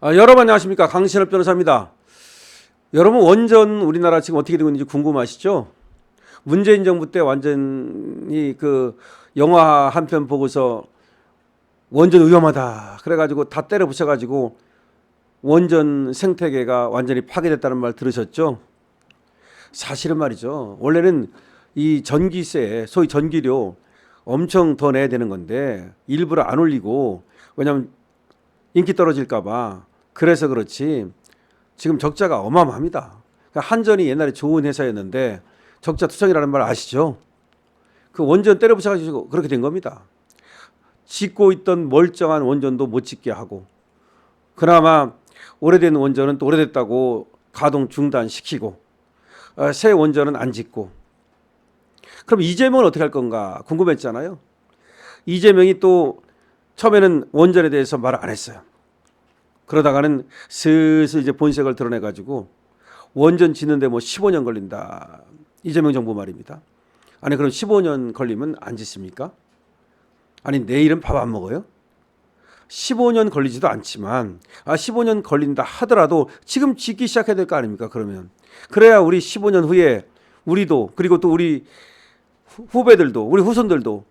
여러분 안녕하십니까, 강신업 변호사입니다. 여러분, 원전 우리나라 지금 어떻게 되고 있는지 궁금하시죠? 문재인 정부 때 완전히 그 영화 한 편 보고서 원전 위험하다 그래가지고 다 때려 부셔가지고 원전 생태계가 완전히 파괴됐다는 말 들으셨죠? 사실은 말이죠, 원래는 이 전기세, 소위 전기료 엄청 더 내야 되는 건데 일부러 안 올리고, 왜냐하면 인기 떨어질까봐. 그래서 그렇지 지금 적자가 어마어마합니다. 그러니까 한전이 옛날에 좋은 회사였는데 적자 투성이라는 말 아시죠? 그 원전 때려 부셔가지고 그렇게 된 겁니다. 짓고 있던 멀쩡한 원전도 못 짓게 하고, 그나마 오래된 원전은 또 오래됐다고 가동 중단시키고, 새 원전은 안 짓고. 그럼 이재명은 어떻게 할 건가 궁금했잖아요. 이재명이 또 처음에는 원전에 대해서 말을 안 했어요. 그러다가는 슬슬 이제 본색을 드러내가지고 원전 짓는데 뭐 15년 걸린다. 이재명 정부 말입니다. 아니, 그럼 15년 걸리면 안 짓습니까? 아니, 내일은 밥 안 먹어요? 15년 걸리지도 않지만 15년 걸린다 하더라도 지금 짓기 시작해야 될 거 아닙니까? 그러면 그래야 우리 15년 후에 우리도, 그리고 또 우리 후배들도, 우리 후손들도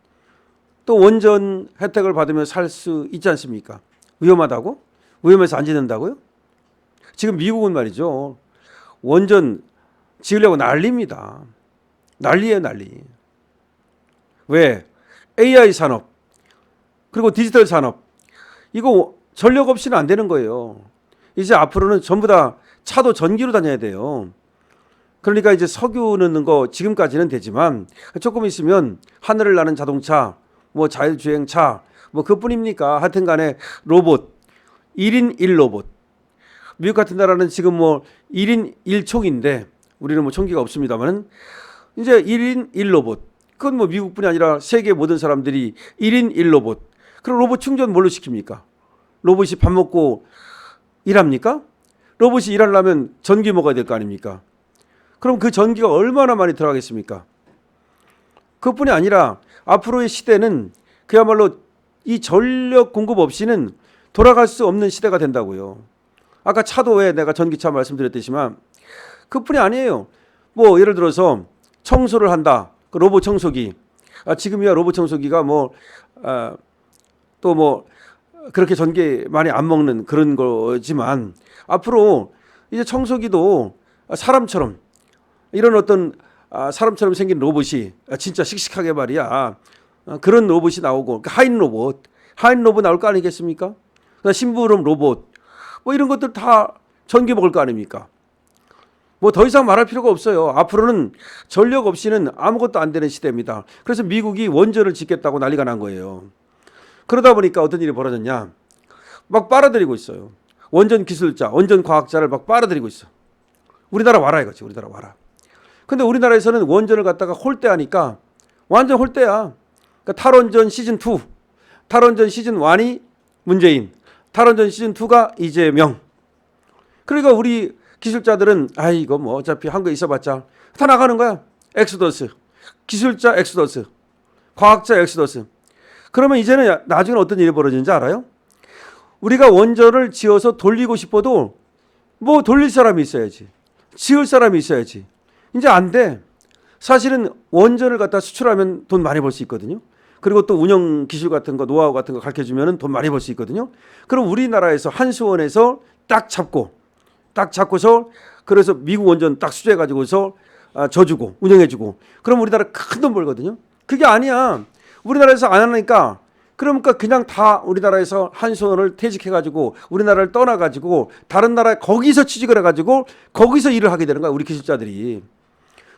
또 원전 혜택을 받으며 살 수 있지 않습니까? 위험하다고? 위험해서 안 짓는다고요? 지금 미국은 말이죠, 원전 지으려고 난리입니다. 난리예요, 난리. 왜? AI 산업, 그리고 디지털 산업, 이거 전력 없이는 안 되는 거예요. 이제 앞으로는 전부 다 차도 전기로 다녀야 돼요. 그러니까 이제 석유 넣는 거 지금까지는 되지만 조금 있으면 하늘을 나는 자동차, 뭐 자율주행차, 뭐 그뿐입니까? 하여튼 간에 로봇, 1인 1로봇. 미국 같은 나라는 지금 뭐 1인 1총인데 우리는 뭐 총기가 없습니다만은 이제 1인 1로봇. 그건 뭐 미국뿐이 아니라 세계 모든 사람들이 1인 1로봇. 그럼 로봇 충전 뭘로 시킵니까? 로봇이 밥 먹고 일합니까? 로봇이 일하려면 전기 먹어야 될 거 아닙니까? 그럼 그 전기가 얼마나 많이 들어가겠습니까? 그것뿐이 아니라 앞으로의 시대는 그야말로 이 전력 공급 없이는 돌아갈 수 없는 시대가 된다고요. 아까 차도 왜 내가 전기차 말씀드렸듯이만 그뿐이 아니에요. 뭐 예를 들어서 청소를 한다. 그 로봇 청소기. 지금이야 로봇 청소기가 또 뭐 그렇게 전기 많이 안 먹는 그런 거지만 앞으로 이제 청소기도 사람처럼, 이런 어떤 사람처럼 생긴 로봇이 진짜 씩씩하게 말이야, 그런 로봇이 나오고, 하인 로봇 나올 거 아니겠습니까? 심부름 로봇, 뭐 이런 것들 다 전기 먹을 거 아닙니까? 뭐 더 이상 말할 필요가 없어요. 앞으로는 전력 없이는 아무것도 안 되는 시대입니다. 그래서 미국이 원전을 짓겠다고 난리가 난 거예요. 그러다 보니까 어떤 일이 벌어졌냐, 막 빨아들이고 있어요. 원전 기술자, 원전 과학자를 막 빨아들이고 있어. 우리나라 와라 이거지, 우리나라 와라. 근데 우리나라에서는 원전을 갖다가 홀대하니까 완전 홀대야. 그러니까 탈원전 시즌2, 탈원전 시즌1이 문재인, 탈원전 시즌2가 이재명. 그러니까 우리 기술자들은 이거 뭐 어차피 한국에 있어봤자 다 나가는 거야. 엑소더스, 기술자 엑소더스, 과학자 엑소더스. 그러면 이제는 나중에 어떤 일이 벌어지는지 알아요? 우리가 원전을 지어서 돌리고 싶어도 뭐 돌릴 사람이 있어야지, 지을 사람이 있어야지. 이제 안 돼. 사실은 원전을 갖다 수출하면 돈 많이 벌 수 있거든요. 그리고 또 운영 기술 같은 거, 노하우 같은 거 가르쳐주면 돈 많이 벌 수 있거든요. 그럼 우리나라에서 한수원에서 딱 잡고서 그래서 미국 원전 딱 수주해가지고서 져주고 운영해주고, 그럼 우리나라 큰 돈 벌거든요. 그게 아니야. 우리나라에서 안 하니까, 그러니까 그냥 다 우리나라에서 한수원을 퇴직해가지고 우리나라를 떠나가지고 다른 나라에 거기서 취직을 해가지고 거기서 일을 하게 되는 거야, 우리 기술자들이.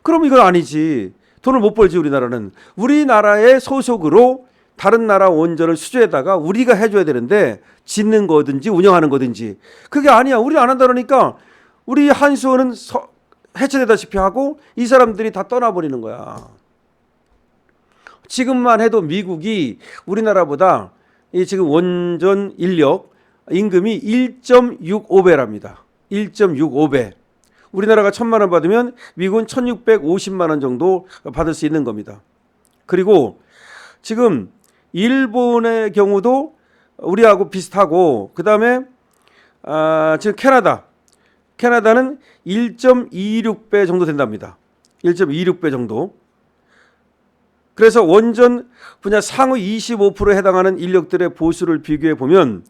그럼 이건 아니지. 돈을 못 벌지. 우리나라는 우리나라의 소속으로 다른 나라 원전을 수주에다가 우리가 해줘야 되는데, 짓는 거든지 운영하는 거든지 그게 아니야. 우리 안 한다 그러니까 우리 한수원은 해체되다시피 하고 이 사람들이 다 떠나버리는 거야. 지금만 해도 미국이 우리나라보다 이 지금 원전 인력 임금이 1.65배랍니다. 1.65배. 우리나라가 1,000만 원 받으면 미국은 1,650만 원 정도 받을 수 있는 겁니다. 그리고 지금 일본의 경우도 우리하고 비슷하고, 그다음에 지금 캐나다는 1.26배 정도 된답니다. 1.26배 정도. 그래서 원전 분야 상위 25%에 해당하는 인력들의 보수를 비교해 보면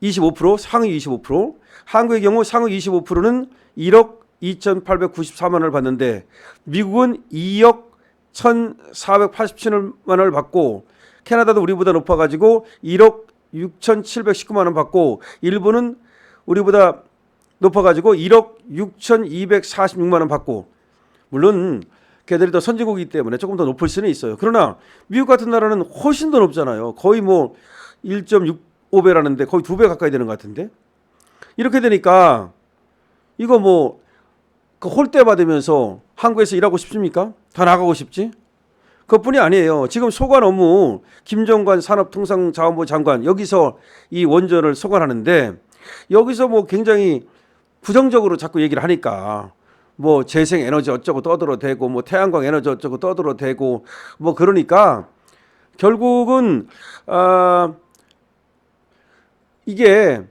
25%, 상위 25%, 한국의 경우 상위 25%는 1억 2,894만 원을 받는데 미국은 2억 1,487만 원을 받고 캐나다도 우리보다 높아가지고 1억 6,719만 원 받고 일본은 우리보다 높아가지고 1억 6,246만 원 받고 물론 걔들이 더 선진국이기 때문에 조금 더 높을 수는 있어요. 그러나 미국 같은 나라는 훨씬 더 높잖아요. 거의 뭐 1.65배라는데 거의 2배 가까이 되는 것 같은데 이렇게 되니까 이거 뭐 그 홀대 받으면서 한국에서 일하고 싶습니까? 다 나가고 싶지? 그것뿐이 아니에요. 지금 소관 업무 김정관 산업통상자원부 장관 여기서 이 원전을 소관하는데 여기서 뭐 굉장히 부정적으로 자꾸 얘기를 하니까 뭐 재생에너지 어쩌고 떠들어대고 뭐 태양광 에너지 어쩌고 떠들어대고 뭐 그러니까 결국은 이게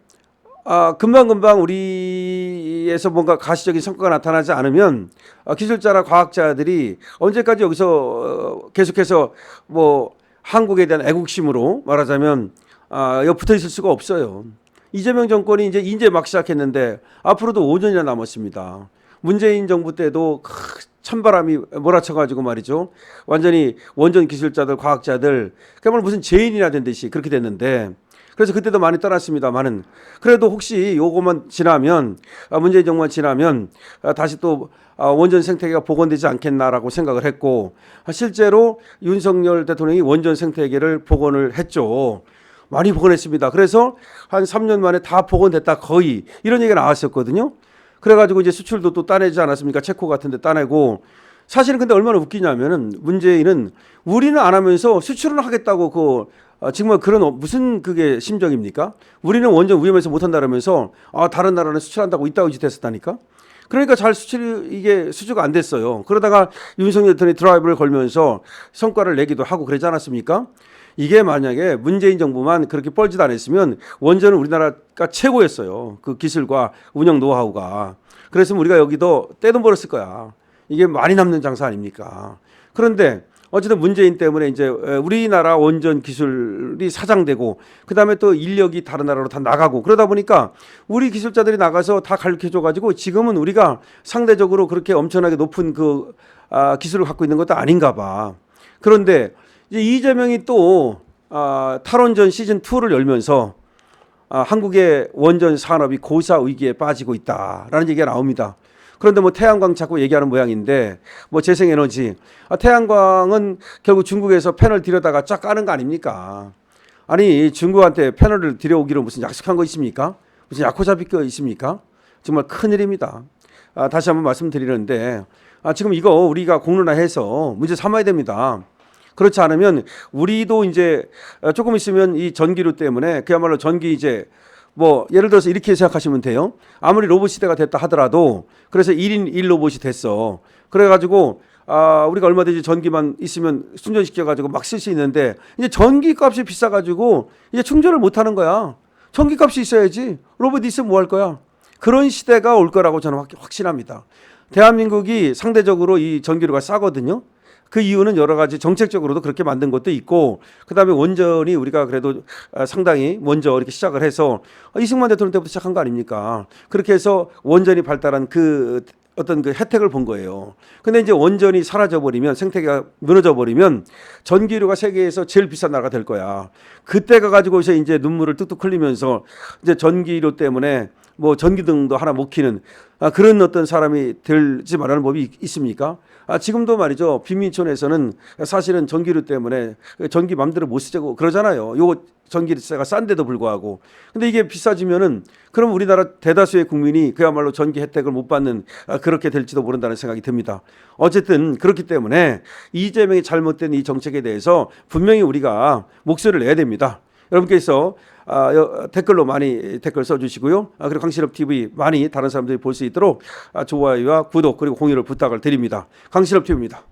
금방금방 우리에서 뭔가 가시적인 성과가 나타나지 않으면 기술자나 과학자들이 언제까지 여기서 계속해서 뭐 한국에 대한 애국심으로 말하자면 여기 붙어 있을 수가 없어요. 이재명 정권이 이제 막 시작했는데 앞으로도 5년이나 남았습니다. 문재인 정부 때도 찬바람이 몰아쳐가지고 말이죠. 완전히 원전 기술자들, 과학자들 그야말로 무슨 죄인이나 된 듯이 그렇게 됐는데 그래서 그때도 많이 떠났습니다만은 그래도 혹시 요거만 지나면 문재인 정부만 지나면 다시 또 원전 생태계가 복원되지 않겠나라고 생각을 했고 실제로 윤석열 대통령이 원전 생태계를 복원을 했죠. 많이 복원했습니다. 그래서 한 3년 만에 다 복원됐다 거의 이런 얘기가 나왔었거든요. 그래가지고 이제 수출도 또 따내지 않았습니까? 체코 같은 데 따내고 사실은 근데 얼마나 웃기냐면은 문재인은 우리는 안 하면서 수출은 하겠다고 정말 그런 무슨 그게 심정입니까? 우리는 원전 위험해서 못한다 그러면서 다른 나라는 수출한다고 이따위 짓 했었다니까. 그러니까 잘 이게 수주가 안 됐어요. 그러다가 윤석열 대통령이 드라이브를 걸면서 성과를 내기도 하고 그러지 않았습니까? 이게 만약에 문재인 정부만 그렇게 뻘짓 안 했으면 원전은 우리나라가 최고였어요. 그 기술과 운영 노하우가. 그래서 우리가 여기도 떼돈 벌었을 거야. 이게 많이 남는 장사 아닙니까? 그런데 어쨌든 문재인 때문에 이제 우리나라 원전 기술이 사장되고 그다음에 또 인력이 다른 나라로 다 나가고 그러다 보니까 우리 기술자들이 나가서 다 가르쳐줘 가지고 지금은 우리가 상대적으로 그렇게 엄청나게 높은 기술을 갖고 있는 것도 아닌가 봐. 그런데 이제 이재명이 또 탈원전 시즌 2를 열면서 한국의 원전 산업이 고사 위기에 빠지고 있다라는 얘기가 나옵니다. 그런데 뭐 태양광 자꾸 얘기하는 모양인데 뭐 재생에너지 태양광은 결국 중국에서 패널 들여다가 쫙 까는 거 아닙니까? 아니 중국한테 패널을 들여오기로 무슨 약속한 거 있습니까? 무슨 약호 잡힐 거 있습니까? 정말 큰일입니다. 다시 한번 말씀드리는데 지금 이거 우리가 공론화해서 문제 삼아야 됩니다. 그렇지 않으면 우리도 이제 조금 있으면 이 전기료 때문에 그야말로 전기 이제 뭐 예를 들어서 이렇게 생각하시면 돼요. 아무리 로봇 시대가 됐다 하더라도 그래서 1인 1로봇이 됐어. 그래가지고 우리가 얼마든지 전기만 있으면 충전시켜가지고 막 쓸 수 있는데 이제 전기값이 비싸가지고 이제 충전을 못하는 거야. 전기값이 있어야지 로봇 있으면 뭐 할 거야. 그런 시대가 올 거라고 저는 확신합니다. 대한민국이 상대적으로 이 전기료가 싸거든요. 그 이유는 여러 가지 정책적으로도 그렇게 만든 것도 있고 그다음에 원전이 우리가 그래도 상당히 먼저 이렇게 시작을 해서 이승만 대통령 때부터 시작한 거 아닙니까? 그렇게 해서 원전이 발달한 어떤 혜택을 본 거예요. 근데 이제 원전이 사라져 버리면 생태계가 무너져 버리면 전기료가 세계에서 제일 비싼 나라가 될 거야. 그때 가가지고서 이제 눈물을 뚝뚝 흘리면서 이제 전기료 때문에 뭐 전기등도 하나 못 켜는 그런 어떤 사람이 되지 말라는 법이 있습니까? 지금도 말이죠. 빈민촌에서는 사실은 전기료 때문에 전기 맘대로 못 쓰자고 그러잖아요. 요거 전기세가 싼데도 불구하고. 근데 이게 비싸지면은 그럼 우리나라 대다수의 국민이 그야말로 전기 혜택을 못 받는 그렇게 될지도 모른다는 생각이 듭니다. 어쨌든 그렇기 때문에 이재명이 잘못된 이 정책에 대해서 분명히 우리가 목소리를 내야 됩니다. 여러분께서 댓글로 많이 댓글 써주시고요. 그리고 강신업 TV 많이 다른 사람들이 볼 수 있도록 좋아요와 구독 그리고 공유를 부탁을 드립니다. 강신업 TV입니다.